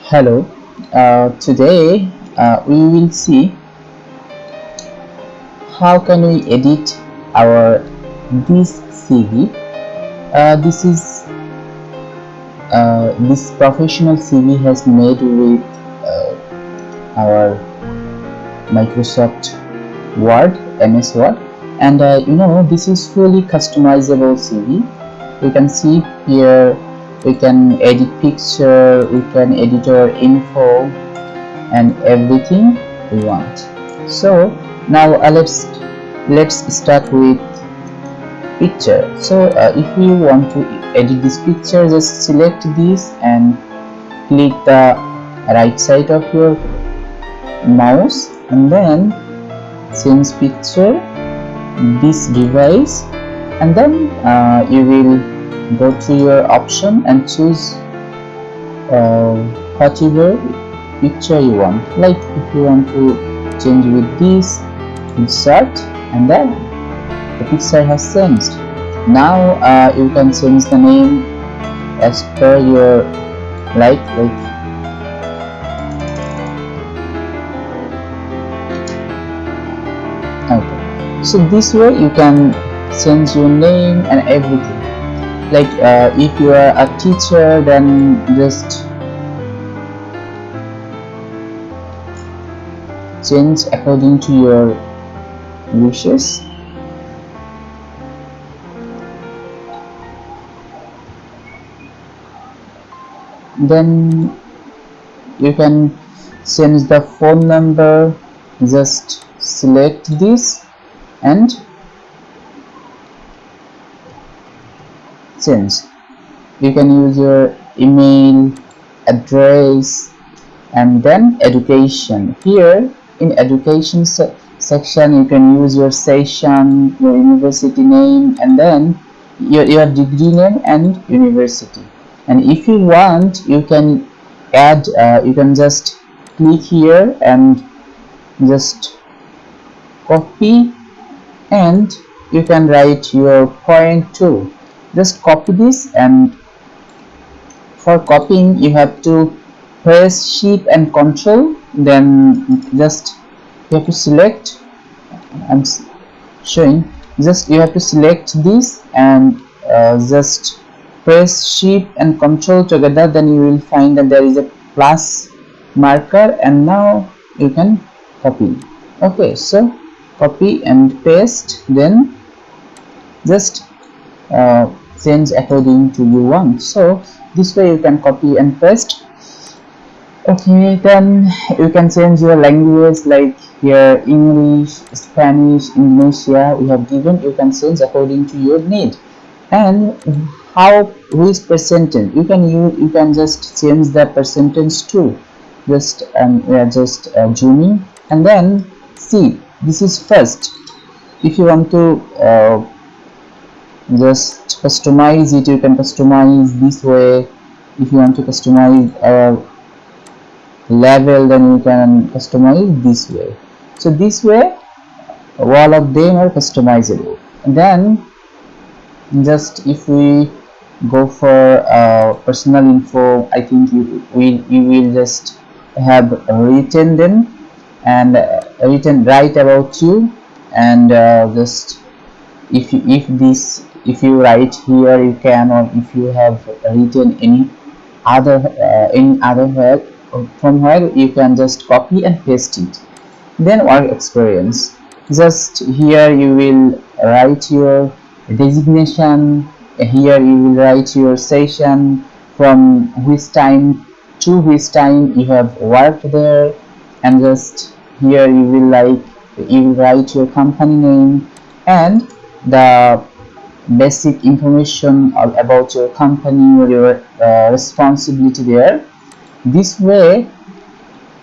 Hello. Today we will see how can we edit our this CV. This professional CV has made with our Microsoft Word, MS Word, and this is fully customizable CV. You can see here we can edit picture, we can edit our info and everything we want. So now let's start with picture. So if you want to edit this picture, just select this and click the right side of your mouse and then change picture this device, and then you will go to your option and choose whatever picture you want. Like if you want to change with this, insert, and then the picture has changed. Now you can change the name as per your like okay. So this way you can change your name and everything. Like if you are a teacher, then just change according to your wishes. Then you can change the phone number. Just select this and change. You can use your email address, and then education. Here in education section you can use your session, your university name, and then your degree name and university. And if you want, you can add you can just click here and just copy, and you can write your point too. Just copy this, and for copying you have to press shift and control, then just you have to select, I'm showing, just you have to select this and just press shift and control together, then you will find that there is a plus marker, and now you can copy. Okay, so copy and paste, then just change according to you want. So this way you can copy and paste. Okay, then you can change your language, like here English, Spanish, Indonesia we have given. You can change according to your need. And which percentage you can just change the percentage too. Just zooming, and then see, this is first. If you want to just customize it, you can customize this way. If you want to customize level, then you can customize this way. So this way all of them are customizable. And then just if we go for personal info, I think you will just have written them and written right about you, and just if you write here you can, or if you have written any other where from where, you can just copy and paste it. Then work experience, just here you will write your designation. Here you will write your session, from which time to which time you have worked there, and just here you will write your company name and the basic information about your company or your responsibility there. This way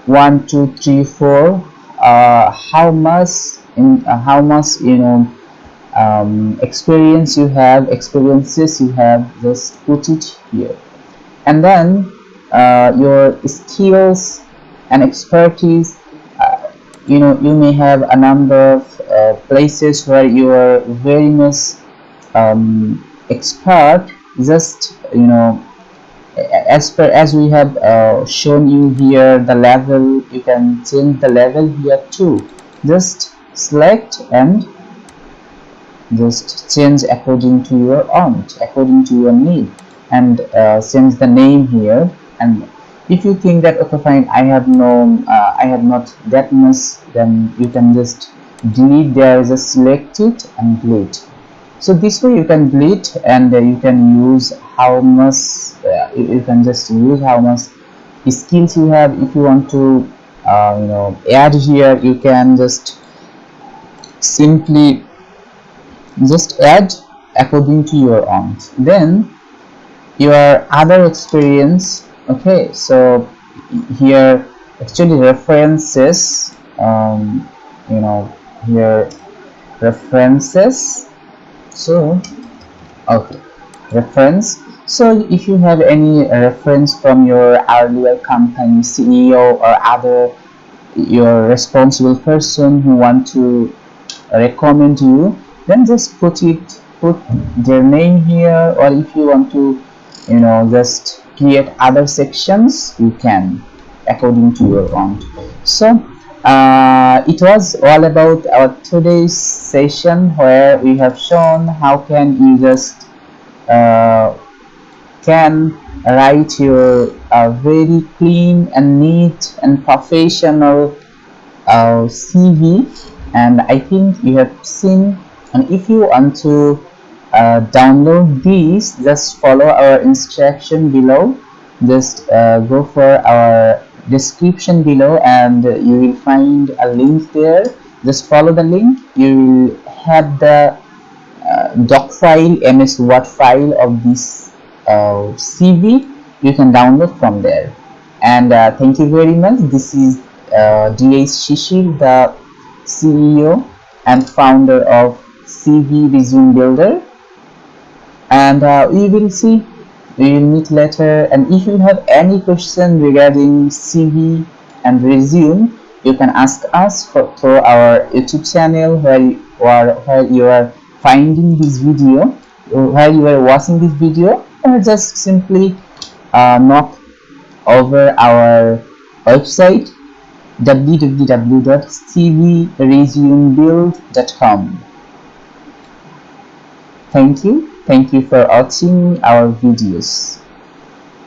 1 2 3 4 how much experiences you have, just put it here. And then your skills and expertise, you may have a number of places where you are very much expert. Just as we have shown you here the level. You can change the level here too. Just select and just change according to your own, according to your need, and change the name here. And if you think that okay fine, I have not that much, then you can just delete there, just select it and delete. So this way you can delete, and you can use how much you can just use how much skills you have. If you want to add here, you can just simply just add according to your own. Then your other experience. Okay, so here actually references, here references. So okay, reference. So if you have any reference from your earlier company CEO or other your responsible person who want to recommend you, then just put their name here. Or if you want to just create other sections, you can according to your own. So it was all about our today's session, where we have shown how can you just can write your very clean and neat and professional CV. And I think you have seen. And if you want to download these, just follow our instruction below. Just go for our description below, and you will find a link there. Just follow the link. You will have the doc file, MS Word file of this CV. You can download from there. And thank you very much. This is D.H. Shishir, the CEO and founder of CV Resume Builder. And we will meet later. And if you have any question regarding CV and resume, you can ask us through our YouTube channel, where you are finding this video, while you are watching this video, or just simply knock over our website www.cvresumebuild.com. Thank you for watching our videos.